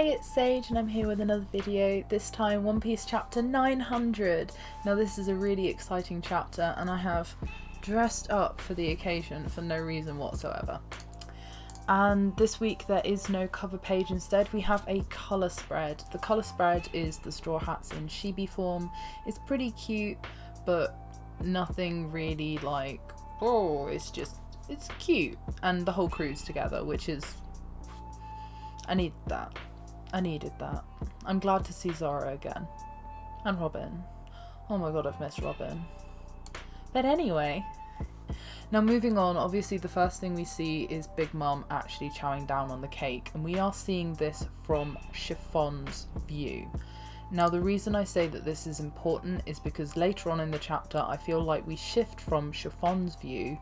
Hi, it's Sage and I'm here with another video, this time One Piece chapter 900. Now this is a really exciting chapter and I have dressed up for the occasion for no reason whatsoever. And this week there is no cover page, instead we have a colour spread. The colour spread is the Straw Hats in chibi form. It's pretty cute, but nothing really like, oh, it's cute. And the whole crew's together, which is, I needed that. I'm glad to see Zara again. And Robin. Oh my god, I've missed Robin. But anyway, now moving on, obviously the first thing we see is Big Mom actually chowing down on the cake, and we are seeing this from Chiffon's view. Now the reason I say that this is important is because later on in the chapter I feel like we shift from Chiffon's view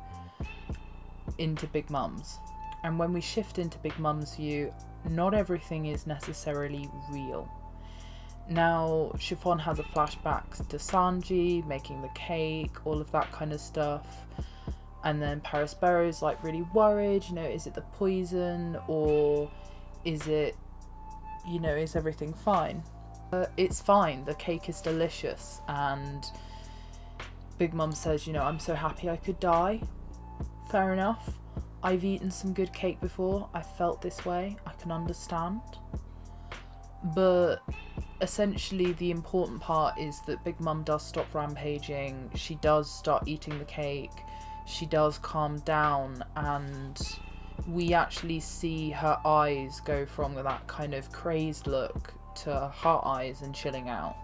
into Big Mom's. And when we shift into Big Mom's view, not everything is necessarily real. Now, Chiffon has a flashback to Sanji making the cake, all of that kind of stuff. And then Parasparrow's like really worried, you know, is it the poison or is it, you know, is everything fine? It's fine, the cake is delicious. And Big Mom says, you know, I'm so happy I could die. Fair enough. I've eaten some good cake before, I felt this way, I can understand. But essentially the important part is that Big Mom does stop rampaging, she does start eating the cake, she does calm down, and we actually see her eyes go from that kind of crazed look to heart eyes and chilling out.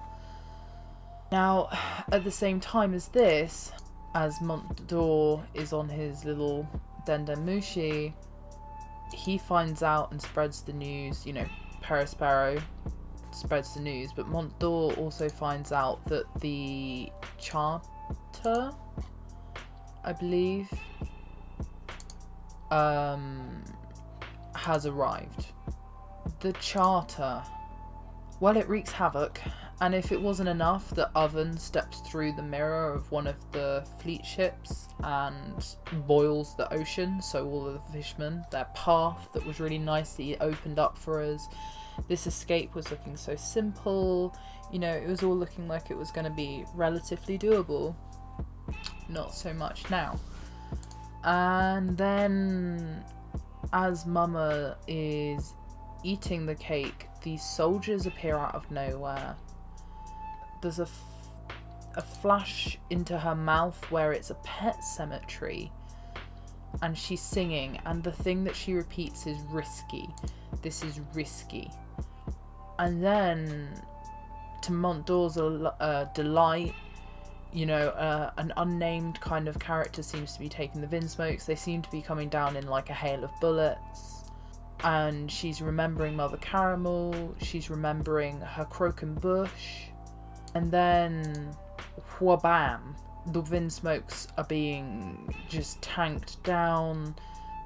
Now, at the same time as this, as Mont d'Or is on his little Dendemushi, he finds out and spreads the news, you know, Parasparrow spreads the news, but Mont d'Or also finds out that the charter, I believe, has arrived. The charter, well, it wreaks havoc, and if it wasn't enough, the oven steps through the mirror of one of the fleet ships and boils the ocean, so all of the fishermen, their path that was really nicely opened up for us. This escape was looking so simple, you know, it was all looking like it was going to be relatively doable. Not so much now. And then, as Mama is eating the cake, these soldiers appear out of nowhere. There's a flash into her mouth where it's a pet cemetery and she's singing, and the thing that she repeats is risky. This is risky. And then, to Mont d'Or's delight, you know, an unnamed kind of character seems to be taking the Vinsmokes. They seem to be coming down in like a hail of bullets. And she's remembering Mother Caramel, she's remembering her Croaken Bush. And then, whabam, the Vinsmokes are being just tanked down.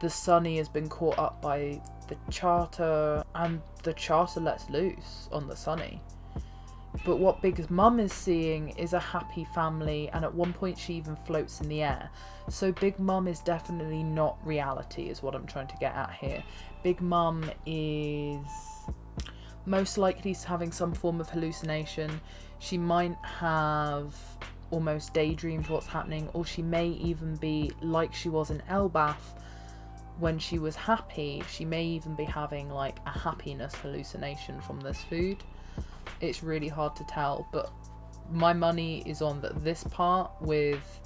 The Sunny has been caught up by the charter, and the charter lets loose on the Sunny. But what Big Mum is seeing is a happy family, and at one point she even floats in the air. So Big Mum is definitely not reality, is what I'm trying to get at here. Big Mum is most likely having some form of hallucination. She might have almost daydreamed what's happening, or she may even be like she was in Elbaf when she was happy. She may even be having like a happiness hallucination from this food. It's really hard to tell, but my money is on this part with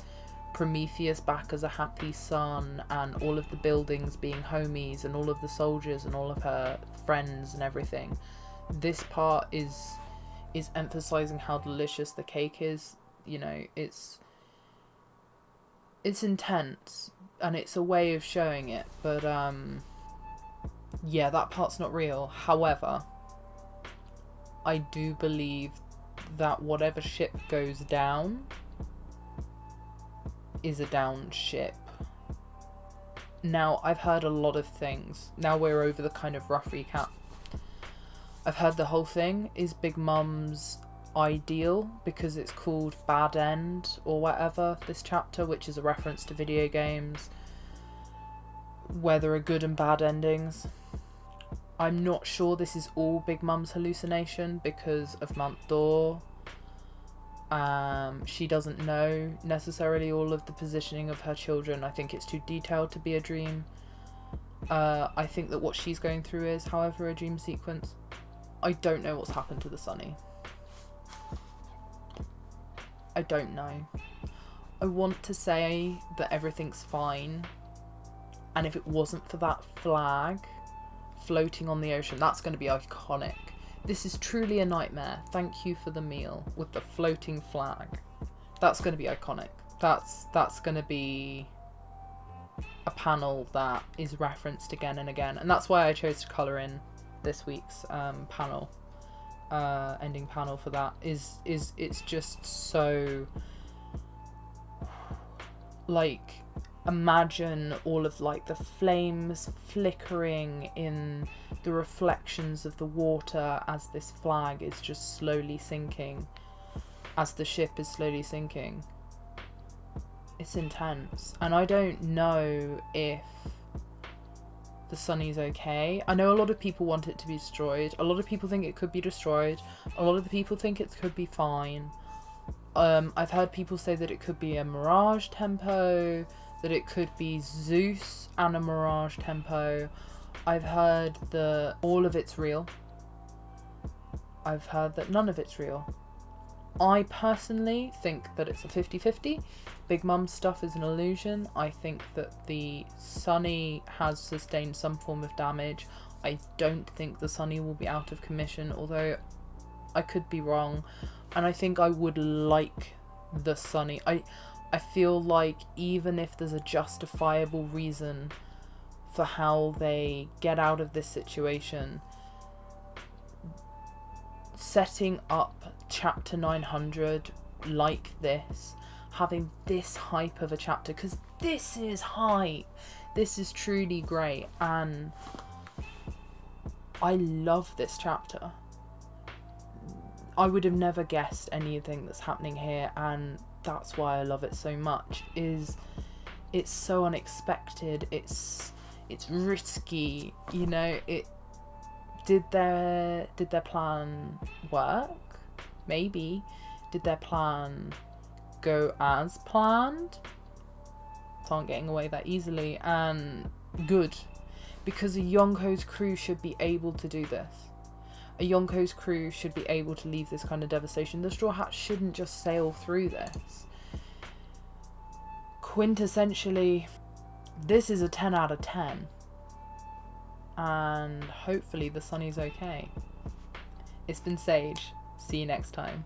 Prometheus back as a happy son, and all of the buildings being homies, and all of the soldiers and all of her friends and everything. This part is emphasizing how delicious the cake is. You know, it's intense and it's a way of showing it, but yeah, that part's not real. However, I do believe that whatever ship goes down is a down ship. Now, I've heard a lot of things. Now we're over the kind of rough recap. I've heard the whole thing is Big Mum's ideal because it's called Bad End or whatever, this chapter, which is a reference to video games where there are good and bad endings. I'm not sure this is all Big Mum's hallucination because of Mount Dor. She doesn't know necessarily all of the positioning of her children. I think it's too detailed to be a dream. I think that what she's going through is, however, a dream sequence. I don't know what's happened to the Sunny. I don't know. I want to say that everything's fine, and if it wasn't for that flag floating on the ocean, that's going to be iconic. This is truly a nightmare. Thank you for the meal with the floating flag. That's going to be iconic. That's going to be a panel that is referenced again and again, and that's why I chose to colour in this week's panel, ending panel for that. Is it's just so, like, imagine all of like the flames flickering in the reflections of the water as this flag is just slowly sinking, as the ship is slowly sinking. It's intense, and I don't know if the Sunny's okay. I know a lot of people want it to be destroyed. A lot of people think it could be destroyed. A lot of the people think it could be fine. I've heard people say that it could be a Mirage tempo, that it could be Zeus and a Mirage tempo. I've heard that all of it's real. I've heard that none of it's real. I personally think that it's a 50-50. Big Mum's stuff is an illusion. I think that the Sunny has sustained some form of damage. I don't think the Sunny will be out of commission, although I could be wrong. And I think I would like the Sunny. I feel like even if there's a justifiable reason for how they get out of this situation, setting up chapter 900 like this, having this hype of a chapter, because this is hype, this is truly great, and I love this chapter. I would have never guessed anything that's happening here, and that's why I love it so much. Is it's so unexpected, it's risky, you know. It did their plan work? Maybe. Did their plan go as planned? Aren't getting away that easily, and good, because a Yonko's crew should be able to do this. A Yonko's crew should be able to leave this kind of devastation. The Straw Hats shouldn't just sail through this. Quintessentially, this is a 10 out of 10. And hopefully the Sunny's okay. It's been Sage. See you next time.